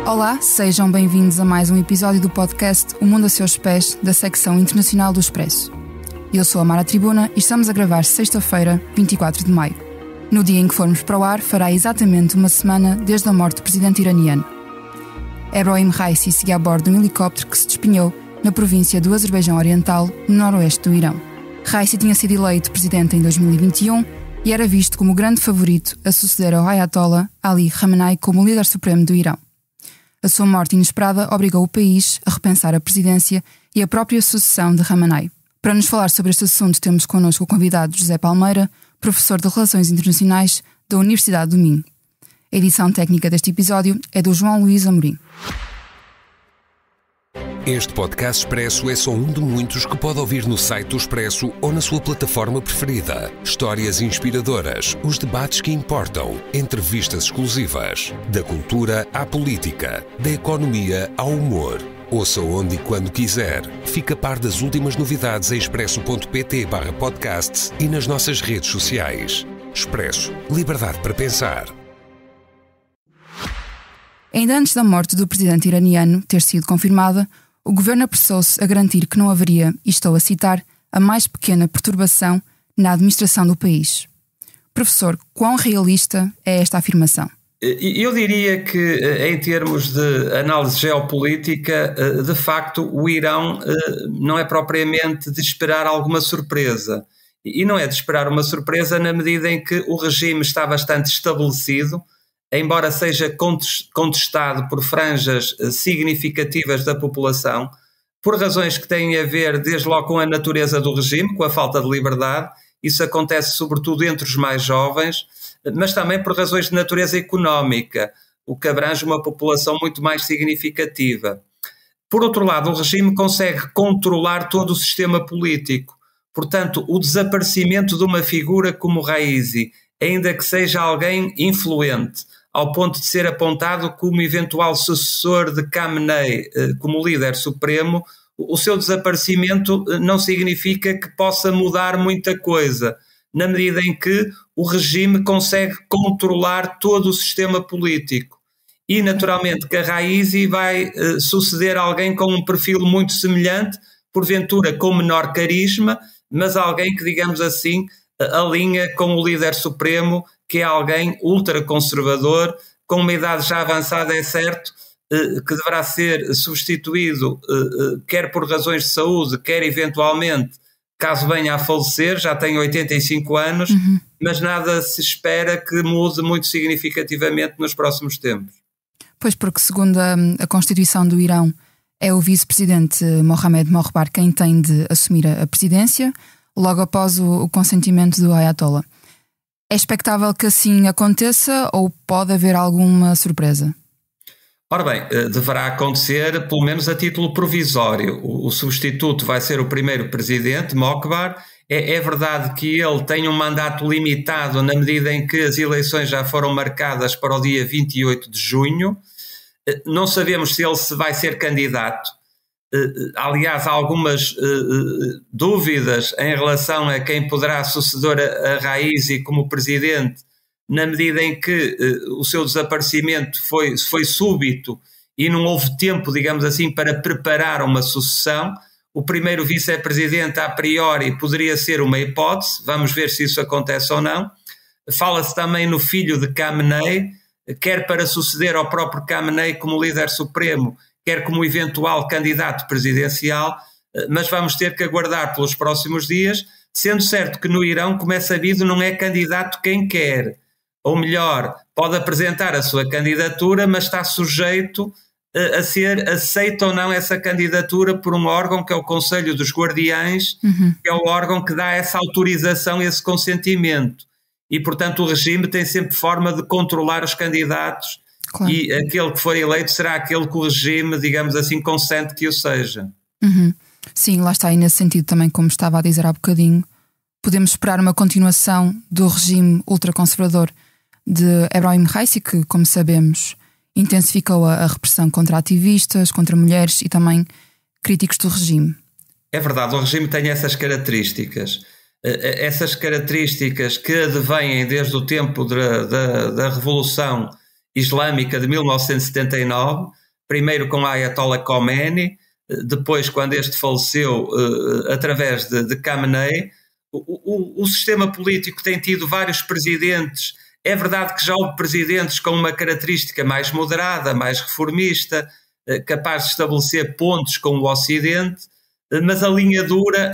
Olá, sejam bem-vindos a mais um episódio do podcast O Mundo a Seus Pés, da secção internacional do Expresso. Eu sou a Mara Tribuna e estamos a gravar sexta-feira, 24 de maio. No dia em que formos para o ar, fará exatamente uma semana desde a morte do presidente iraniano. Ebrahim Raisi seguia a bordo de um helicóptero que se despenhou na província do Azerbaijão Oriental, no noroeste do Irão. Raisi tinha sido eleito presidente em 2021 e era visto como o grande favorito a suceder ao Ayatollah Ali Khamenei como líder supremo do Irão. A sua morte inesperada obrigou o país a repensar a presidência e a própria sucessão de Khamenei. Para nos falar sobre este assunto, temos connosco o convidado José Palmeira, professor de Relações Internacionais da Universidade do Minho. A edição técnica deste episódio é do João Luís Amorim. Este podcast Expresso é só um de muitos que pode ouvir no site do Expresso ou na sua plataforma preferida. Histórias inspiradoras, os debates que importam, entrevistas exclusivas. Da cultura à política, da economia ao humor. Ouça onde e quando quiser. Fica a par das últimas novidades em expresso.pt/podcasts e nas nossas redes sociais. Expresso. Liberdade para pensar. Ainda antes da morte do presidente iraniano ter sido confirmada, o governo apressou-se a garantir que não haveria, e estou a citar, a mais pequena perturbação na administração do país. Professor, quão realista é esta afirmação? Eu diria que, em termos de análise geopolítica, de facto, o Irão não é propriamente de esperar alguma surpresa. E não é de esperar uma surpresa na medida em que o regime está bastante estabelecido, embora seja contestado por franjas significativas da população, por razões que têm a ver desde logo com a natureza do regime, com a falta de liberdade. Isso acontece sobretudo entre os mais jovens, mas também por razões de natureza económica, o que abrange uma população muito mais significativa. Por outro lado, o regime consegue controlar todo o sistema político. Portanto, o desaparecimento de uma figura como Raisi, ainda que seja alguém influente, ao ponto de ser apontado como eventual sucessor de Khamenei como líder supremo, o seu desaparecimento não significa que possa mudar muita coisa, na medida em que o regime consegue controlar todo o sistema político. E, naturalmente, que a Raisi vai suceder alguém com um perfil muito semelhante, porventura com menor carisma, mas alguém que, digamos assim, alinha com o líder supremo, que é alguém ultraconservador, com uma idade já avançada, é certo, que deverá ser substituído, quer por razões de saúde, quer eventualmente, caso venha a falecer, já tem 85 anos, mas nada se espera que mude muito significativamente nos próximos tempos. Pois, porque segundo a Constituição do Irão, é o vice-presidente Mohamed Morbar quem tem de assumir a presidência, logo após o consentimento do Ayatollah. É expectável que assim aconteça ou pode haver alguma surpresa? Ora bem, deverá acontecer pelo menos a título provisório. O substituto vai ser o primeiro presidente, Mokhbar. É verdade que ele tem um mandato limitado na medida em que as eleições já foram marcadas para o dia 28 de junho. Não sabemos se ele se vai ser candidato. Aliás, há algumas dúvidas em relação a quem poderá suceder a Raisi como presidente, na medida em que o seu desaparecimento foi súbito e não houve tempo, digamos assim, para preparar uma sucessão. O primeiro vice-presidente, a priori, poderia ser uma hipótese, vamos ver se isso acontece ou não. Fala-se também no filho de Khamenei, quer para suceder ao próprio Khamenei como líder supremo, quer como eventual candidato presidencial, mas vamos ter que aguardar pelos próximos dias, sendo certo que no Irão, como é sabido, não é candidato quem quer. Ou melhor, pode apresentar a sua candidatura, mas está sujeito a ser aceita ou não essa candidatura por um órgão que é o Conselho dos Guardiães, que é o órgão que dá essa autorização, esse consentimento. E, portanto, o regime tem sempre forma de controlar os candidatos. Claro. E aquele que for eleito será aquele que o regime, digamos assim, consente que o seja. Sim, lá está, e nesse sentido também, como estava a dizer há bocadinho, podemos esperar uma continuação do regime ultraconservador de Ebrahim Raisi, que, como sabemos, intensificou a repressão contra ativistas, contra mulheres e também críticos do regime. É verdade, o regime tem essas características que advêm desde o tempo da Revolução Islâmica de 1979, primeiro com Ayatollah Khomeini, depois quando este faleceu através de Khamenei. O sistema político tem tido vários presidentes. É verdade que já houve presidentes com uma característica mais moderada, mais reformista, capaz de estabelecer pontos com o Ocidente, mas a linha dura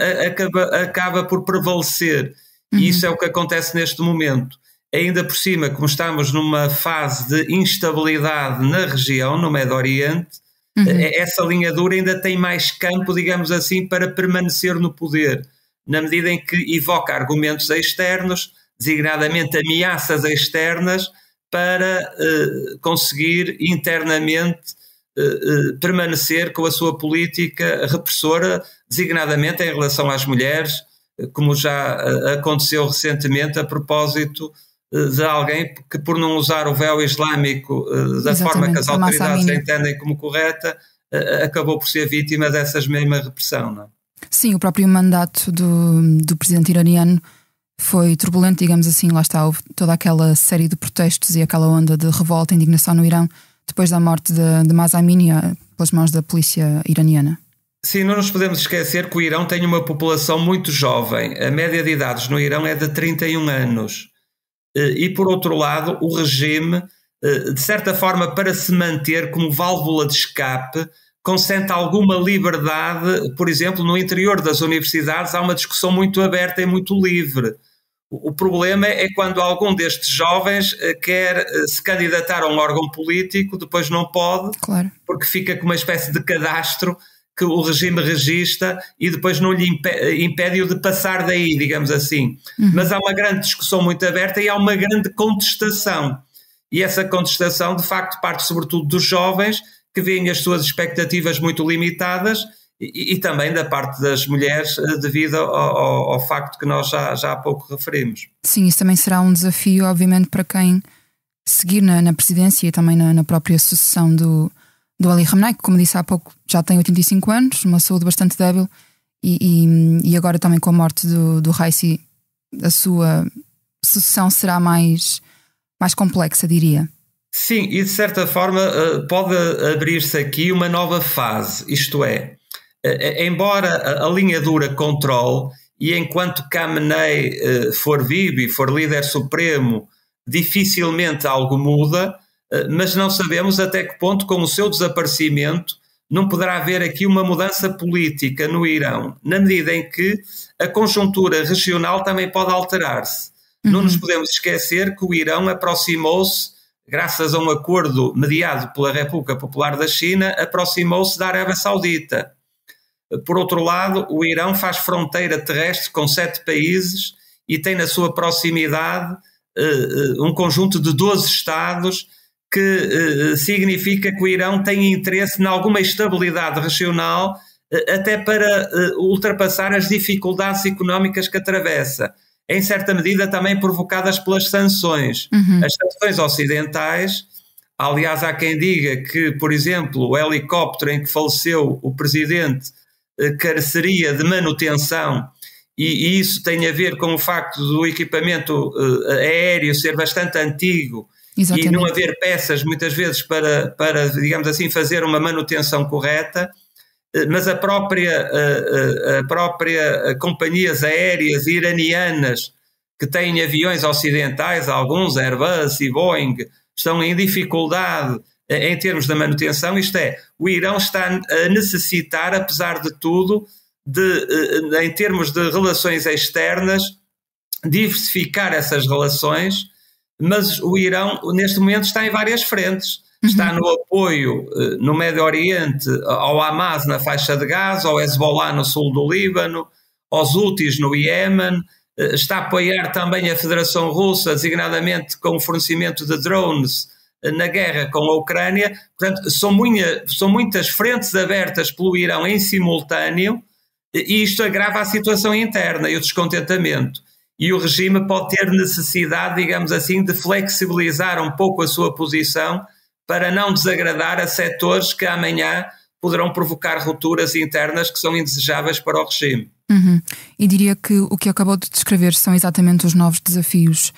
acaba por prevalecer. E isso é o que acontece neste momento. Ainda por cima, como estamos numa fase de instabilidade na região, no Médio Oriente, essa linha dura ainda tem mais campo, digamos assim, para permanecer no poder, na medida em que evoca argumentos externos, designadamente ameaças externas, para conseguir internamente permanecer com a sua política repressora, designadamente em relação às mulheres, como já aconteceu recentemente a propósito de alguém que, por não usar o véu islâmico da forma que as autoridades entendem como correta, acabou por ser vítima dessas mesma repressão, não é? Sim, o próprio mandato do presidente iraniano foi turbulento, digamos assim. Lá está, houve toda aquela série de protestos e aquela onda de revolta e indignação no Irão depois da morte de Mahsa Amini pelas mãos da polícia iraniana. Sim, não nos podemos esquecer que o Irão tem uma população muito jovem. A média de idades no Irão é de 31 anos. E, por outro lado, o regime, de certa forma, para se manter como válvula de escape, consente alguma liberdade. Por exemplo, no interior das universidades há uma discussão muito aberta e muito livre. O problema é quando algum destes jovens quer se candidatar a um órgão político, depois não pode, claro, porque fica com uma espécie de cadastro que o regime registra e depois não lhe impede-o de passar daí, digamos assim. Mas há uma grande discussão muito aberta e há uma grande contestação. E essa contestação, de facto, parte sobretudo dos jovens, que veem as suas expectativas muito limitadas, e também da parte das mulheres, devido ao facto que nós já há pouco referimos. Sim, isso também será um desafio, obviamente, para quem seguir na presidência e também na própria sucessão do Ali Khamenei, que, como disse há pouco, já tem 85 anos, uma saúde bastante débil, e agora também com a morte do Raisi, a sua sucessão será mais complexa, diria. Sim, e de certa forma pode abrir-se aqui uma nova fase, isto é, embora a linha dura controle, e enquanto Khamenei for vivo e for líder supremo, dificilmente algo muda, mas não sabemos até que ponto, com o seu desaparecimento, não poderá haver aqui uma mudança política no Irão, na medida em que a conjuntura regional também pode alterar-se. Não nos podemos esquecer que o Irão aproximou-se, graças a um acordo mediado pela República Popular da China, aproximou-se da Arábia Saudita. Por outro lado, o Irão faz fronteira terrestre com 7 países e tem na sua proximidade um conjunto de 12 estados, que significa que o Irão tem interesse em alguma estabilidade regional, até para ultrapassar as dificuldades económicas que atravessa, em certa medida também provocadas pelas sanções. As sanções ocidentais, aliás, há quem diga que, por exemplo, o helicóptero em que faleceu o presidente careceria de manutenção, e isso tem a ver com o facto do equipamento aéreo ser bastante antigo. Exatamente. E não haver peças muitas vezes para, digamos assim, fazer uma manutenção correta, mas a própria companhias aéreas iranianas que têm aviões ocidentais, alguns Airbus e Boeing, estão em dificuldade em termos de manutenção. Isto é, o Irão está a necessitar, apesar de tudo, em termos de relações externas, diversificar essas relações, mas o Irão neste momento está em várias frentes. Está no apoio no Médio Oriente ao Hamas na faixa de Gaza, ao Hezbollah no sul do Líbano, aos Houthis no Iémen, está a apoiar também a Federação Russa, designadamente com o fornecimento de drones na guerra com a Ucrânia. Portanto, são muitas frentes abertas pelo Irão em simultâneo, e isto agrava a situação interna e o descontentamento. E o regime pode ter necessidade, digamos assim, de flexibilizar um pouco a sua posição para não desagradar a setores que amanhã poderão provocar rupturas internas que são indesejáveis para o regime. E diria que o que acabou de descrever são exatamente os novos desafios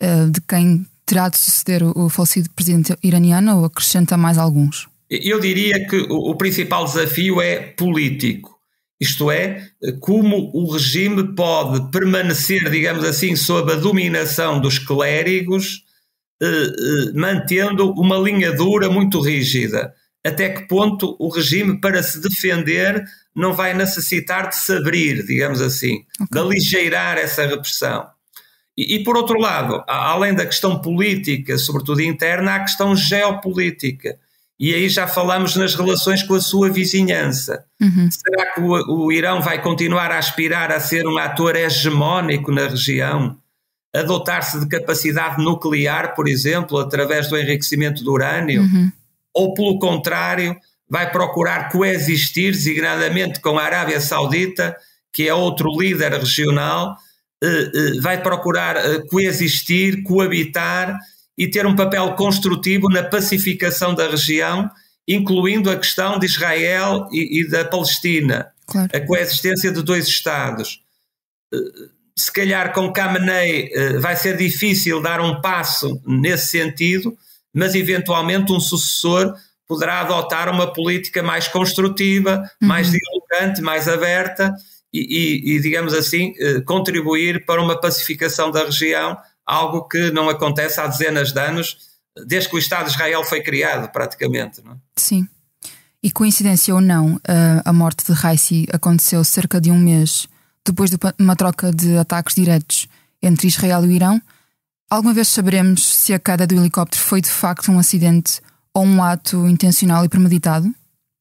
de quem terá de suceder o falecido presidente iraniano, ou acrescenta mais alguns? Eu diria que o principal desafio é político. Isto é, como o regime pode permanecer, digamos assim, sob a dominação dos clérigos, mantendo uma linha dura muito rígida. Até que ponto o regime, para se defender, não vai necessitar de se abrir, digamos assim, de aligeirar essa repressão. E por outro lado, além da questão política, sobretudo interna, há a questão geopolítica. E aí já falamos nas relações com a sua vizinhança. Será que o Irão vai continuar a aspirar a ser um ator hegemónico na região? A dotar-se de capacidade nuclear, por exemplo, através do enriquecimento do urânio? Ou, pelo contrário, vai procurar coexistir, designadamente com a Arábia Saudita, que é outro líder regional, vai procurar coexistir, coabitar e ter um papel construtivo na pacificação da região, incluindo a questão de Israel e da Palestina, claro. A coexistência de dois Estados. Se calhar com Khamenei vai ser difícil dar um passo nesse sentido, mas eventualmente um sucessor poderá adotar uma política mais construtiva, mais dialogante, mais aberta e, digamos assim, contribuir para uma pacificação da região, algo que não acontece há dezenas de anos, desde que o Estado de Israel foi criado, praticamente. Não é? Sim. E coincidência ou não, a morte de Raisi aconteceu cerca de um mês depois de uma troca de ataques diretos entre Israel e o Irão. Alguma vez saberemos se a queda do helicóptero foi de facto um acidente ou um ato intencional e premeditado?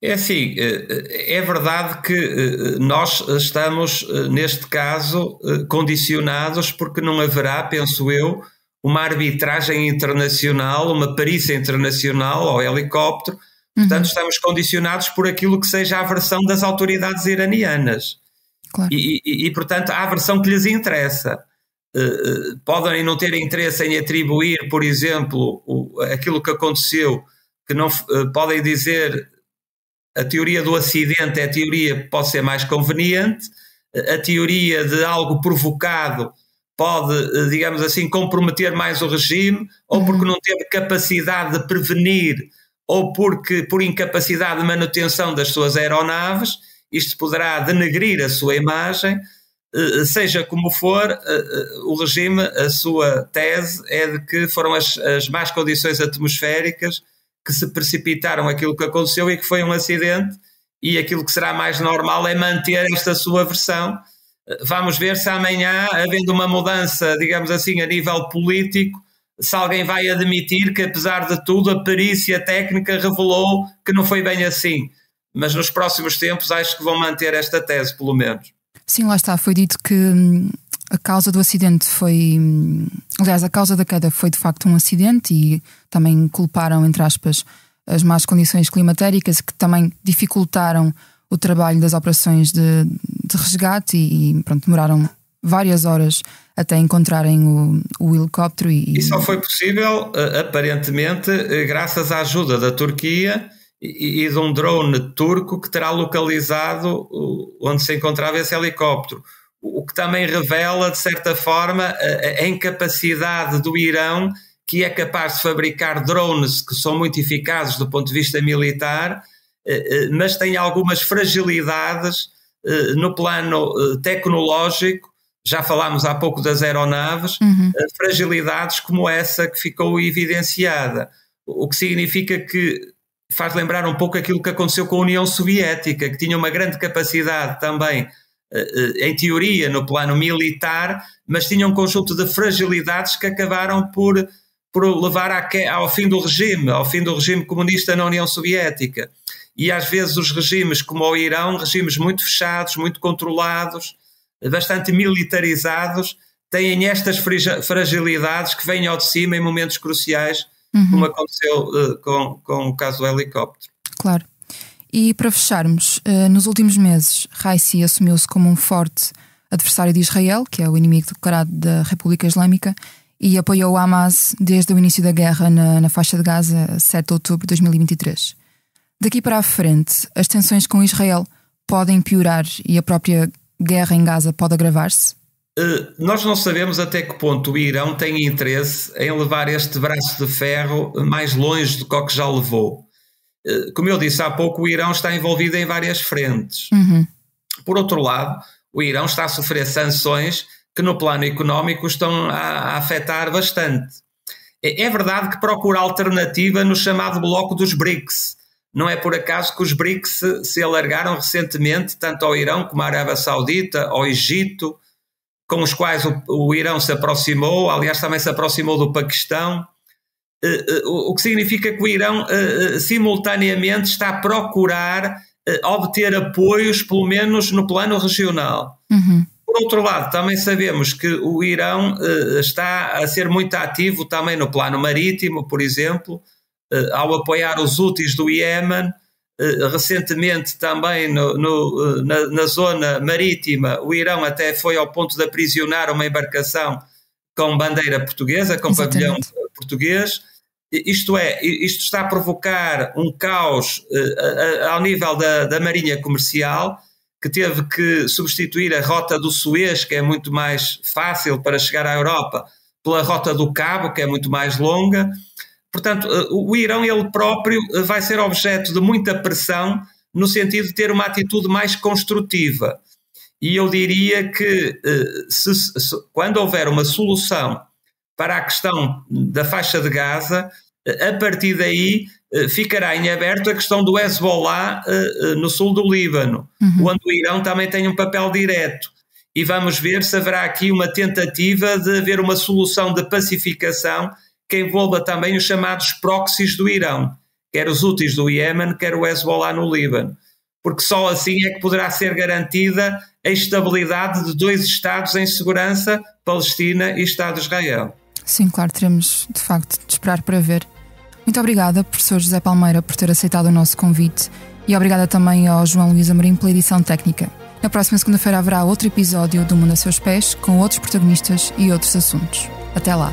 É assim, é verdade que nós estamos, neste caso, condicionados porque não haverá, penso eu, uma arbitragem internacional, uma perícia internacional ao helicóptero. Portanto, estamos condicionados por aquilo que seja a versão das autoridades iranianas. Claro. E, portanto, há a versão que lhes interessa. Podem não ter interesse em atribuir, por exemplo, aquilo que aconteceu, que não podem dizer a teoria do acidente é a teoria que pode ser mais conveniente, a teoria de algo provocado pode, digamos assim, comprometer mais o regime, ou porque não teve capacidade de prevenir, ou porque por incapacidade de manutenção das suas aeronaves, isto poderá denegrir a sua imagem. Seja como for, o regime, a sua tese é de que foram as más condições atmosféricas que se precipitaram aquilo que aconteceu e que foi um acidente, e aquilo que será mais normal é manter esta sua versão. Vamos ver se amanhã, havendo uma mudança, digamos assim, a nível político, se alguém vai admitir que, apesar de tudo, a perícia técnica revelou que não foi bem assim. Mas nos próximos tempos acho que vão manter esta tese, pelo menos. Sim, lá está. Foi dito que a causa do acidente foi... Aliás, a causa da queda foi de facto um acidente, e também culparam, entre aspas, as más condições climatéricas que também dificultaram o trabalho das operações de resgate e pronto, demoraram várias horas até encontrarem o helicóptero. E só foi possível, aparentemente, graças à ajuda da Turquia e de um drone turco que terá localizado onde se encontrava esse helicóptero. O que também revela, de certa forma, a incapacidade do Irão, que é capaz de fabricar drones que são muito eficazes do ponto de vista militar, mas tem algumas fragilidades no plano tecnológico. Já falámos há pouco das aeronaves, fragilidades como essa que ficou evidenciada, o que significa que faz lembrar um pouco aquilo que aconteceu com a União Soviética, que tinha uma grande capacidade também, em teoria, no plano militar, mas tinha um conjunto de fragilidades que acabaram por levar ao fim do regime comunista na União Soviética. E às vezes os regimes como o Irão, regimes muito fechados, muito controlados, bastante militarizados, têm estas fragilidades que vêm ao de cima em momentos cruciais, como aconteceu com o caso do helicóptero. Claro. E para fecharmos, nos últimos meses, Raisi assumiu-se como um forte adversário de Israel, que é o inimigo declarado da República Islâmica, e apoiou o Hamas desde o início da guerra na faixa de Gaza, 7 de outubro de 2023. Daqui para a frente, as tensões com Israel podem piorar e a própria guerra em Gaza pode agravar-se? Nós não sabemos até que ponto o Irão tem interesse em levar este braço de ferro mais longe do que o que já levou. Como eu disse há pouco, o Irão está envolvido em várias frentes. Por outro lado, o Irão está a sofrer sanções que no plano económico estão a afetar bastante. É verdade que procura alternativa no chamado bloco dos BRICS. Não é por acaso que os BRICS se alargaram recentemente tanto ao Irão como à Arábia Saudita, ao Egito, com os quais o Irão se aproximou, aliás também se aproximou do Paquistão, o que significa que o Irão simultaneamente está a procurar obter apoios, pelo menos no plano regional. Por outro lado, também sabemos que o Irão está a ser muito ativo também no plano marítimo, por exemplo, ao apoiar os Houthis do Iémen. Recentemente também na zona marítima, o Irão até foi ao ponto de aprisionar uma embarcação com bandeira portuguesa, com pavilhão português. Isto está a provocar um caos ao nível da marinha comercial, que teve que substituir a rota do Suez, que é muito mais fácil para chegar à Europa, pela rota do Cabo, que é muito mais longa. Portanto, o Irão ele próprio vai ser objeto de muita pressão no sentido de ter uma atitude mais construtiva. E eu diria que quando houver uma solução para a questão da faixa de Gaza, a partir daí ficará em aberto a questão do Hezbollah no sul do Líbano, onde o Irão também tem um papel direto. E vamos ver se haverá aqui uma tentativa de haver uma solução de pacificação que envolva também os chamados proxies do Irão, quer os Houthis do Iémen, quer o Hezbollah no Líbano. Porque só assim é que poderá ser garantida a estabilidade de dois Estados em segurança, Palestina e Estado de Israel. Sim, claro, teremos de facto de esperar para ver. Muito obrigada, professor José Palmeira, por ter aceitado o nosso convite, e obrigada também ao João Luís Amorim pela edição técnica. Na próxima segunda-feira haverá outro episódio do Mundo a Seus Pés, com outros protagonistas e outros assuntos. Até lá!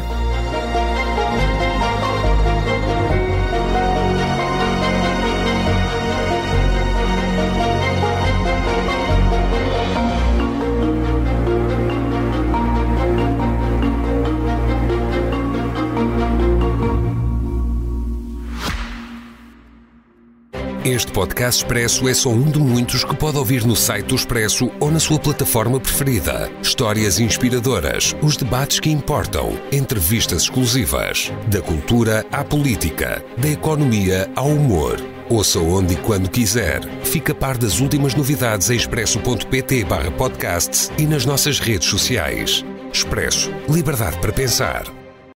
Este podcast Expresso é só um de muitos que pode ouvir no site do Expresso ou na sua plataforma preferida. Histórias inspiradoras, os debates que importam, entrevistas exclusivas. Da cultura à política, da economia ao humor. Ouça onde e quando quiser. Fica a par das últimas novidades em expresso.pt/podcasts e nas nossas redes sociais. Expresso. Liberdade para pensar.